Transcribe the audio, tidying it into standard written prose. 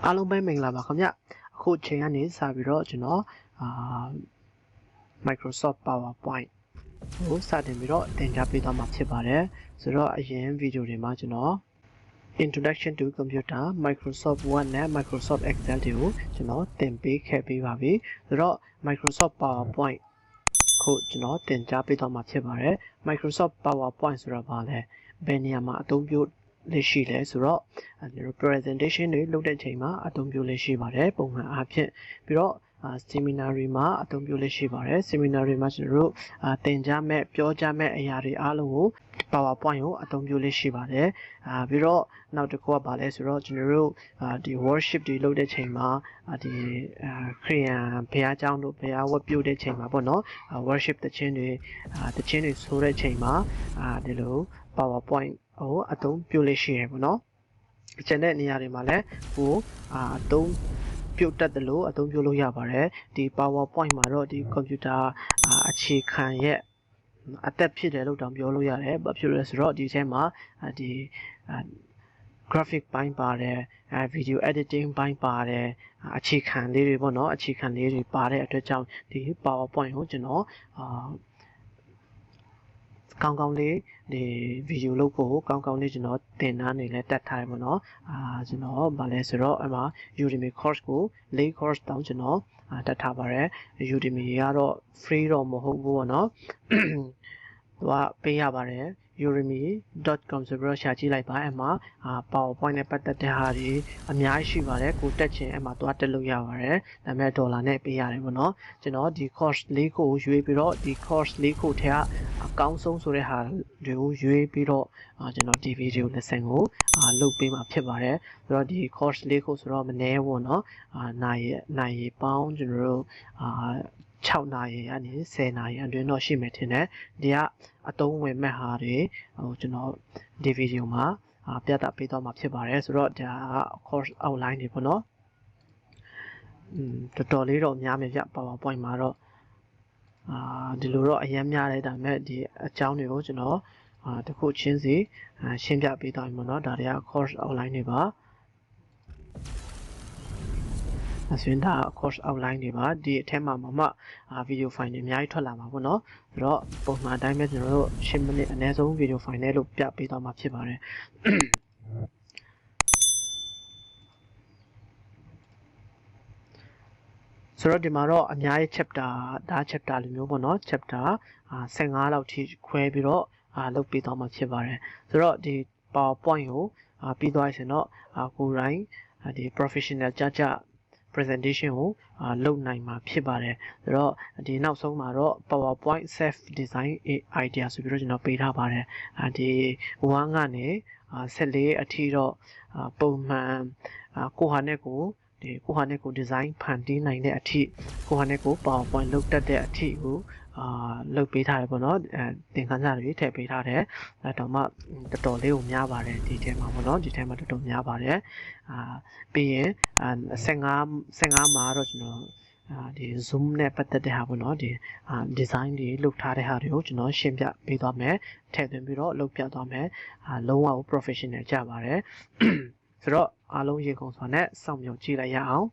အားလုံးပဲမင်္ဂလာပါခင်ဗျအခုချိန်ကနေစပြီးတော့ကျွန်တော်Microsoft PowerPoint ကိုစတင်ပြီးတော့သင်ကြားပေးသွားမှာဖြစ်ပါတယ်ဆိုတော့အရင်ဗီဒီယိုတွေမှာကျွန်တော် Introduction to Computer Microsoft Word နဲ့ Microsoft Excel တွေကိုကျွန်တော်သင်ပေးခဲ့ပြီးပါပြီဆိုတော့ Microsoft PowerPoint ကိုကျွန်တော်သင်ကြားပေးသွားမှာဖြစ်ပါတယ် Microsoft PowerPoint ဆိုတာဘာလဲဘယ်နေရာမှာအသုံးပြုလေးရှိလဲဆိုတော့presentation တွေလုပ်တဲ့ချိန်မှာအသုံးပြုလေးရှိပါတယ်ပုံမှန်အားဖြင့်ပြီးတော့seminar တွေမှာအသုံးပြုလေးရှိပါတယ် seminar တွေမှာကျွန်တော်တို့သင်ကြားမဲ့ပြောကြားမဲ့အရာတွေအားလုံးကို PowerPoint ကိုအသုံးပြုလေးရှိပါတယ်ပြီးတော့နောက်တစ်ခုကဘာလဲဆိုတော့ကျွန်တော်တို့ဒီ worship တွေလုပ်တဲ့ချိန်မှာဒီခရိယန်ဘုရားကျောင်းတို့ဘုရားဝတ်ပြုတဲ့ချိန်မှာပေါ့နော် worship တခြင်းတွေဆိုတဲ့ချိန်မှာဒီလို PowerPoint ကိုအသုံးပြုလေးရှိရပေါ့နော်ကျန်တဲ့နေရာတွေမှာလည်းကိုအသုံးပြုတ်တတ်တယ်လို့အသုံးပြုလို့ရပါတယ်ဒီ PowerPoint မှာတော့ဒီ computer အခြေခံရဲ့အသက်ဖြစ်တယ်လို့တောင်ပြောလို့ရတယ်ဘာဖြစ်လို့လဲဆိုတော့ဒီထဲမှာဒီ graphic ပိုင်းပါတယ် video editing ပိုင်းပါတယ်အခြေခံလေးတွေပေါ့နော်အခြေခံလေးတွေပါတဲ့အတွက်ကြောင့်ဒီ PowerPoint ကိုကျွန်တော်ကောင်းကောင်းလေးဒီဗီဒီယိုလုပ်ဖို့ကောင်းကောင်းလေးကျွန်တော်သင်တန်းနေလဲတက်ထားတယ်ပေါ့နော်ကျွန်တော်ဗာလဲဆိုတော့အမှ Udemy course ကို၄ course တောင်းကျွန်တော်တက်ထားပါတယ် Udemy ကတော့ free တော့မဟုတ်ဘူးပေါ့နော်သူကပေးရပါတယ် udemy.com ဆိုပြီးတော့ရှာကြည့်လိုက်ပါအမှ PowerPoint နဲ့ပတ်သက်တဲ့ဟာတွေအများကြီးရှိပါတယ်ကိုတက်ချင်အမှသွားတက်လို့ရပါတယ်ဒါပေမဲ့ဒေါ်လာနဲ့ပေးရတယ်ပေါ့နော်ကျွန်တော်ဒီ course ၄ခုကိုရွေးပြီးတော့ဒီ course ၄ခုထဲကအကောင်းဆုံးဆိုတဲ့ဟာတွေကိုရွေးပြီးတော့ကျွန်တော်ဒီ video lesson ကိုလုပ်ပေးမှာဖြစ်ပါတယ်ဆိုတော့ဒီ course ၄ခုဆိုတော့မနည်းဘူးเนาะနိုင်ရပေါင်းကျွန်တော်တို့6နာရီကနေ10နာရီအတွင်းတော့ရှိမယ်ထင်တယ်ဒီကအသုံးဝင်မဲ့ဟာတွေကျွန်တော်ဒီဗီဒီယိုမှာပြသပေးသွားမှာဖြစ်ပါတယ်ဆိုတော့ဒါ course outline တွေပေါ့နော်တော်တော်လေးတော့များမယ်ဗျ PowerPoint မှာတော့ဒီလိုတော့အရင်များတယ်ဒါပေမဲ့ဒီအကြောင်းတွေကိုကျွန်တော်တစ်ခုချင်းစီရှင်းပြပေးသွားပြီပေါ့နော်ဒါတွေက course outline တွေပါအစင်းဒါ course outline တွေပါဒီအထက်မှာမှဗီဒီယိုဖိုင်တွေအများကြီးထွက်လာမှာပေါ့နော်ဆိုတော့ပုံမှန်အတိုင်းပဲကျွန်တော်တို့10မိနစ်အနည်းဆုံးဗီဒီယိုဖိုင်နဲ့လို့ပြပေးသွားမှာဖြစ်ပါတယ်ဆိုတော့ဒီမှာတော့အများကြီး chapter ဒါ chapter လိုမျိုးပေါ့နော် chapter 15လောက်ထိခွဲပြီးတော့လုပ်ပေးသွားမှာဖြစ်ပါတယ်ဆိုတော့ဒီ PowerPoint ကိုပြီးသွားရင်တော့ကိုယ်တိုင်ဒီ professional ကြ presentation ကိုလုပ်နိုင်မှာဖြစ်ပါတယ်ဆိုတော့ဒီနောက်ဆုံးမှာတော့ PowerPoint self design idea ဆိုပြီးတော့ကျွန်တော်ပေးထားပါတယ်ဒီ1ကနေ14အထိတော့ပုံမှန်ကိုဟာနဲ့ကိုဒီဇိုင်းဖန်တီးနိုင်တဲ့အထိကိုဟာနဲ့ကို PowerPoint လုပ်တတ်တဲ့အထိကိုလုပ်ပေးထားတယ်ပေါ့နော်သင်ခန်းစာတွေထည့်ပေးထားတယ်တော့မှတော်တော်လေးကိုများပါတယ်ဒီထဲမှာပေါ့နော်ဒီထဲမှာတော်တော်များပါတယ်ပြီးရင်15မှာတော့ကျွန်တော်ဒီ zoom နဲ့ပတ်သက်တဲ့ဟာပေါ့နော်ဒီ design တွေလုပ်ထားတဲ့ဟာတွေကိုကျွန်တော်ရှင်းပြပေးသွားမယ်ထည့်သွင်းပြီးတော့လုပ်ပြသွားမယ်လုံးဝ professional ကြပါတယ်ဆိုတော့အားလုံးရေကုန်စွာနဲ့စောင့်မျှော်ကြည့်လိုက်ရအောင်